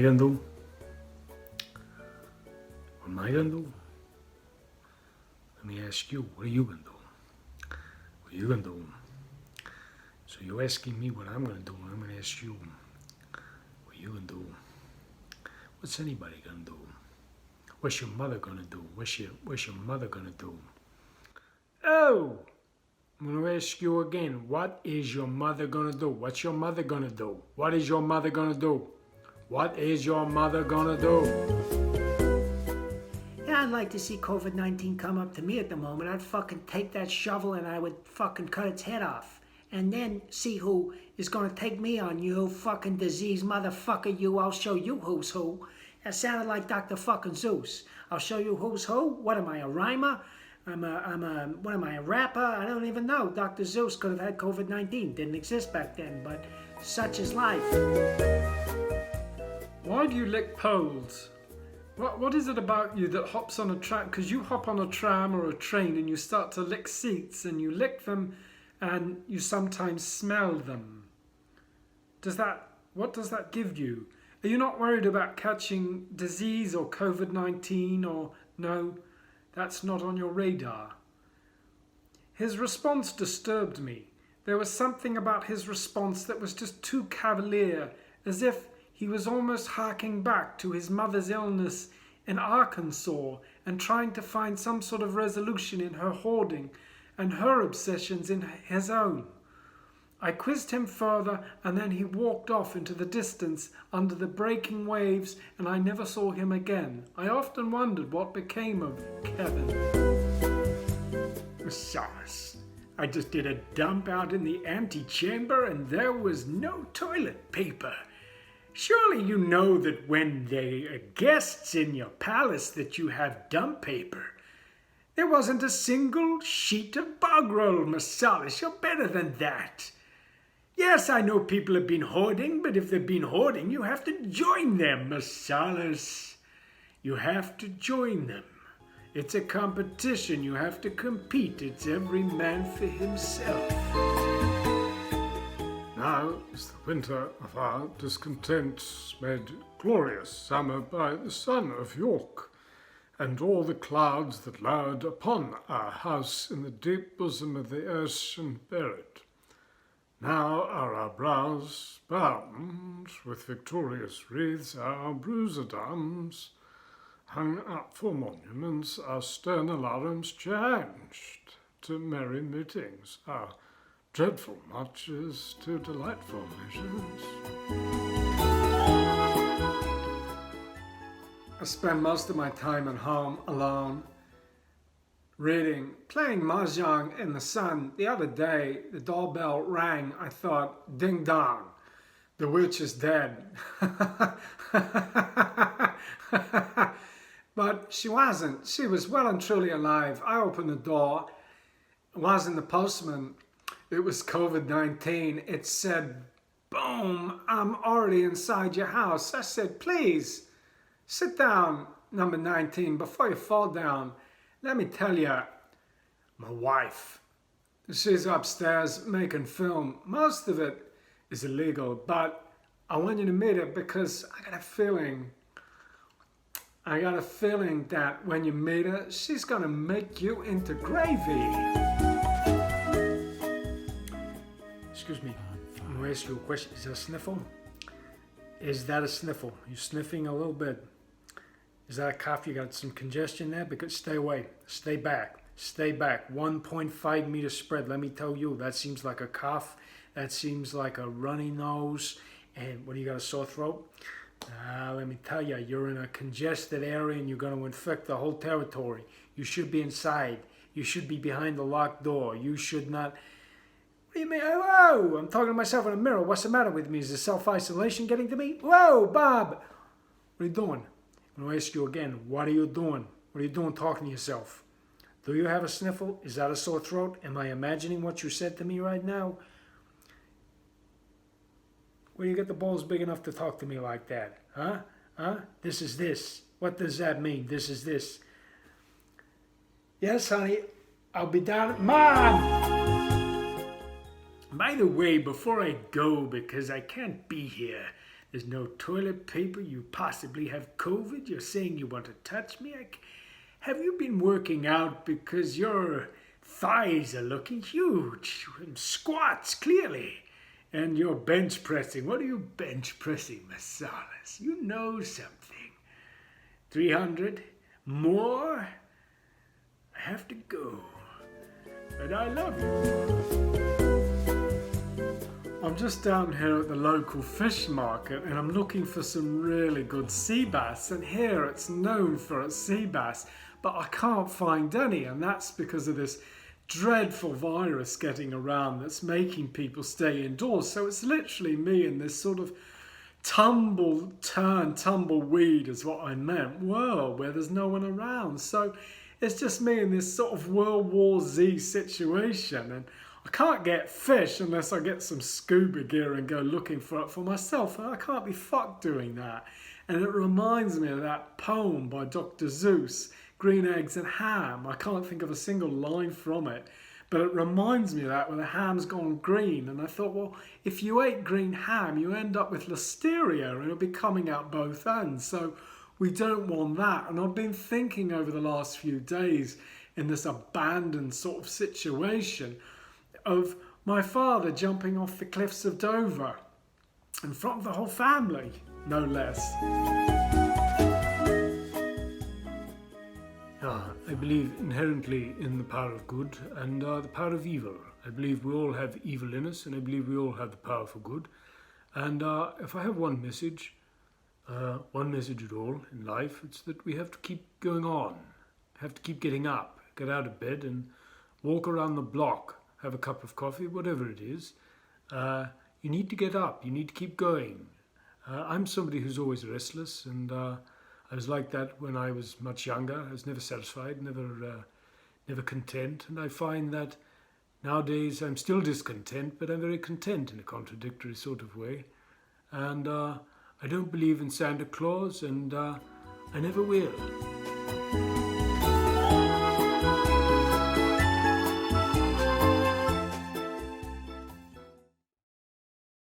gonna do? What am I gonna do? Let me ask you, what are you gonna do? What are you gonna do? So you're asking me what I'm gonna do, and I'm gonna ask you, what are you gonna do? What's anybody gonna do? What's your mother gonna do? What's your mother gonna do? Oh! I'm going to ask you again, what is your mother going to do? What's your mother going to do? What is your mother going to do? What is your mother going to do? Yeah, I'd like to see COVID-19 come up to me at the moment. I'd fucking take that shovel and I would fucking cut its head off. And then see who is going to take me on, you fucking disease motherfucker, you. I'll show you who's who. That sounded like Dr. fucking Zeus. I'll show you who's who. What am I, a rhymer? What am I, a rapper? I don't even know. Dr. Zeus could have had COVID-19. Didn't exist back then, but such is life. Why do you lick poles? What is it about you that hops on a tram? Because you hop on a tram or a train and you start to lick seats and you lick them and you sometimes smell them. What does that give you? Are you not worried about catching disease or COVID-19 or no? That's not on your radar. His response disturbed me. There was something about his response that was just too cavalier, as if he was almost harking back to his mother's illness in Arkansas and trying to find some sort of resolution in her hoarding and her obsessions in his own. I quizzed him further, and then he walked off into the distance under the breaking waves, and I never saw him again. I often wondered what became of Kevin. Sauce. I just did a dump out in the antechamber, and there was no toilet paper. Surely you know that when there are guests in your palace that you have dump paper. There wasn't a single sheet of bog roll, Marsalis. You're better than that. Yes, I know people have been hoarding, but if they've been hoarding, you have to join them, Marsalis. You have to join them. It's a competition. You have to compete. It's every man for himself. Now is the winter of our discontent made glorious summer by the sun of York, and all the clouds that lowered upon our house in the deep bosom of the ocean buried. Now are our brows bound with victorious wreaths, our bruised arms hung up for monuments, our stern alarums changed to merry meetings, our dreadful marches to delightful visions. I spend most of my time at home alone, reading, playing mahjong in the sun. The other day, the doorbell rang. I thought, ding dong, the witch is dead. But she wasn't. She was well and truly alive. I opened the door. It wasn't the postman. It was COVID-19. It said, boom, I'm already inside your house. I said, please, sit down, number 19, before you fall down. Let me tell you, my wife, she's upstairs making film. Most of it is illegal, but I want you to meet her because I got a feeling that when you meet her, she's gonna make you into gravy. Excuse me, I'm going to ask you a question. Is that a sniffle? Is that a sniffle? You're sniffing a little bit. Is that a cough? You got some congestion there? Because stay away. Stay back. Stay back. 1.5 meter spread. Let me tell you, that seems like a cough. That seems like a runny nose. And what do you got, a sore throat? Let me tell you, you're in a congested area and you're going to infect the whole territory. You should be inside. You should be behind the locked door. You should not... What do you mean? Whoa! I'm talking to myself in a mirror. What's the matter with me? Is the self-isolation getting to me? Whoa, Bob! What are you doing? I'm going to ask you again. What are you doing? What are you doing talking to yourself? Do you have a sniffle? Is that a sore throat? Am I imagining what you said to me right now? Where do you get the balls big enough to talk to me like that? Huh? Huh? This is this. What does that mean? This is this. Yes, honey. I'll be down. Mom! By the way, before I go, because I can't be here, There's no toilet paper. You possibly have COVID. You're saying you want to touch me. Have you been working out? Because your thighs are looking huge. Squats, clearly. And you're bench pressing. What are you bench pressing, Marsalis? You know something. 300? More? I have to go. But I love you. I'm just down here at the local fish market and I'm looking for some really good sea bass, and here it's known for its sea bass, but I can't find any, and that's because of this dreadful virus getting around that's making people stay indoors. So it's literally me in this sort of tumbleweed is what I meant, world where there's no one around. So it's just me in this sort of World War Z situation, and I can't get fish unless I get some scuba gear and go looking for it for myself, and I can't be fucked doing that. And it reminds me of that poem by Dr. Seuss, Green Eggs and Ham. I can't think of a single line from it, but it reminds me of that, where the ham's gone green. And I thought, well, if you ate green ham, you end up with listeria and it'll be coming out both ends. So we don't want that. And I've been thinking over the last few days in this abandoned sort of situation of my father jumping off the cliffs of Dover in front of the whole family, no less. I believe inherently in the power of good and the power of evil. I believe we all have evil in us, and I believe we all have the power for good. And if I have one message at all in life, it's that we have to keep going on, have to keep getting up, get out of bed and walk around the block, have a cup of coffee, whatever it is. You need to get up, you need to keep going. I'm somebody who's always restless, and I was like that when I was much younger. I was never satisfied, never content. And I find that nowadays I'm still discontent, but I'm very content in a contradictory sort of way. And I don't believe in Santa Claus, and I never will.